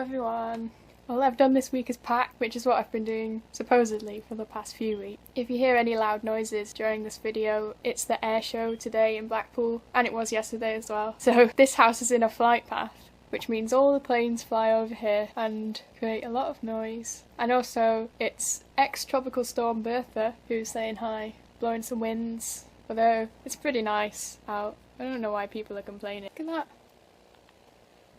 everyone. All I've done this week is pack, which is what I've been doing supposedly for the past few weeks. If you hear any loud noises during this video, it's the air show today in Blackpool, and it was yesterday as well. So this house is in a flight path, which means all the planes fly over here and create a lot of noise. And also it's ex-tropical storm Bertha who's saying hi, blowing some winds, although it's pretty nice out. I don't know why people are complaining. Look at that.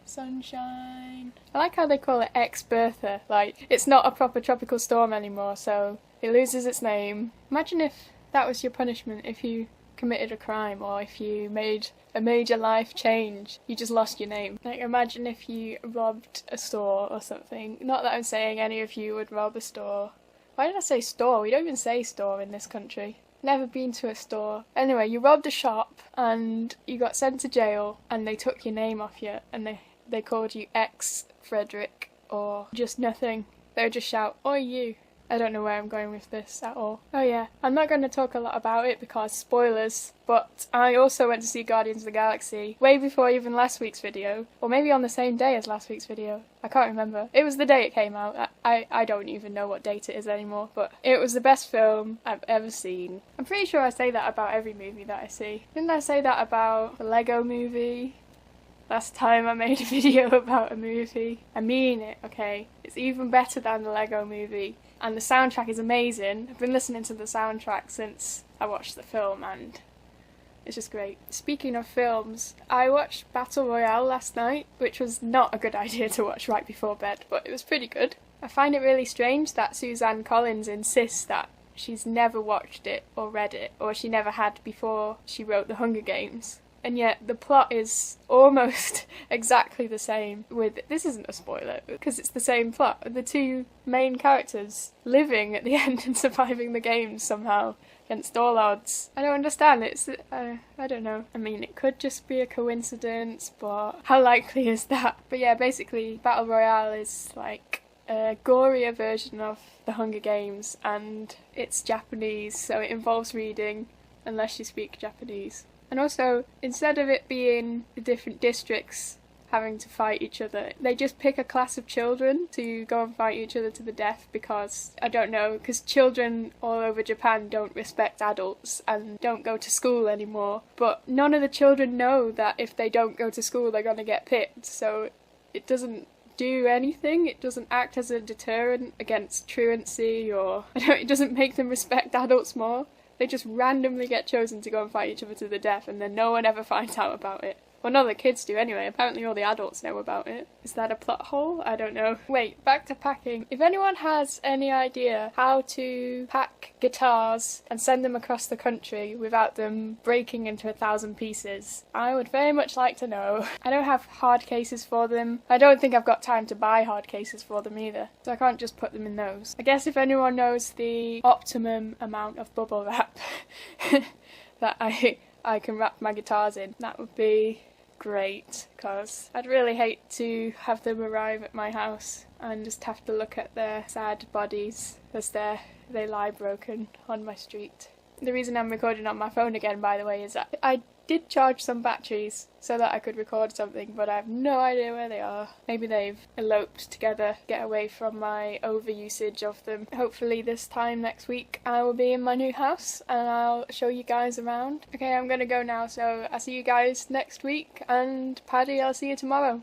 Sunshine. I like how they call it ex-Bertha, like it's not a proper tropical storm anymore, so it loses its name. Imagine if that was your punishment if you committed a crime or if you made a major life change, you just lost your name. Like imagine if you robbed a store or something. Not that I'm saying any of you would rob a store. Why did I say store? We don't even say store in this country. Never been to a store. Anyway, you robbed a shop and you got sent to jail and they took your name off you and they called you ex-Frederick or just nothing. They would just shout, "Oi you." I don't know where I'm going with this at all. Oh yeah, I'm not going to talk a lot about it because spoilers, but I also went to see Guardians of the Galaxy way before even last week's video, or maybe on the same day as last week's video. I can't remember. It was the day it came out. I don't even know what date it is anymore, but it was the best film I've ever seen. I'm pretty sure I say that about every movie that I see. Didn't I say that about the Lego movie? Last time I made a video about a movie. I mean it, okay? It's even better than the Lego movie. And the soundtrack is amazing. I've been listening to the soundtrack since I watched the film and it's just great. Speaking of films, I watched Battle Royale last night, which was not a good idea to watch right before bed, but it was pretty good. I find it really strange that Suzanne Collins insists that she's never watched it or read it, or she never had before she wrote The Hunger Games. And yet the plot is almost exactly the same with, this isn't a spoiler, because it's the same plot. The two main characters living at the end and surviving the games somehow, against all odds. I don't understand, I don't know. I mean, it could just be a coincidence, but how likely is that? But yeah, basically, Battle Royale is like a gorier version of The Hunger Games, and it's Japanese, so it involves reading, unless you speak Japanese. And also, instead of it being the different districts having to fight each other, they just pick a class of children to go and fight each other to the death because, I don't know, because children all over Japan don't respect adults and don't go to school anymore. But none of the children know that if they don't go to school they're going to get picked, so it doesn't do anything. It doesn't act as a deterrent against truancy or, it doesn't make them respect adults more. They just randomly get chosen to go and fight each other to the death and then no one ever finds out about it. Well, none of the kids do anyway. Apparently all the adults know about it. Is that a plot hole? I don't know. Wait, back to packing. If anyone has any idea how to pack guitars and send them across the country without them breaking into 1,000 pieces, I would very much like to know. I don't have hard cases for them. I don't think I've got time to buy hard cases for them either, so I can't just put them in those. I guess if anyone knows the optimum amount of bubble wrap that I can wrap my guitars in, that would be great, because I'd really hate to have them arrive at my house and just have to look at their sad bodies as they lie broken on my street. The reason I'm recording on my phone again, by the way, is that I did charge some batteries so that I could record something, but I have no idea where they are. Maybe they've eloped together, get away from my overusage of them. Hopefully this time next week I will be in my new house and I'll show you guys around. Okay, I'm gonna go now, so I'll see you guys next week, and Paddy, I'll see you tomorrow.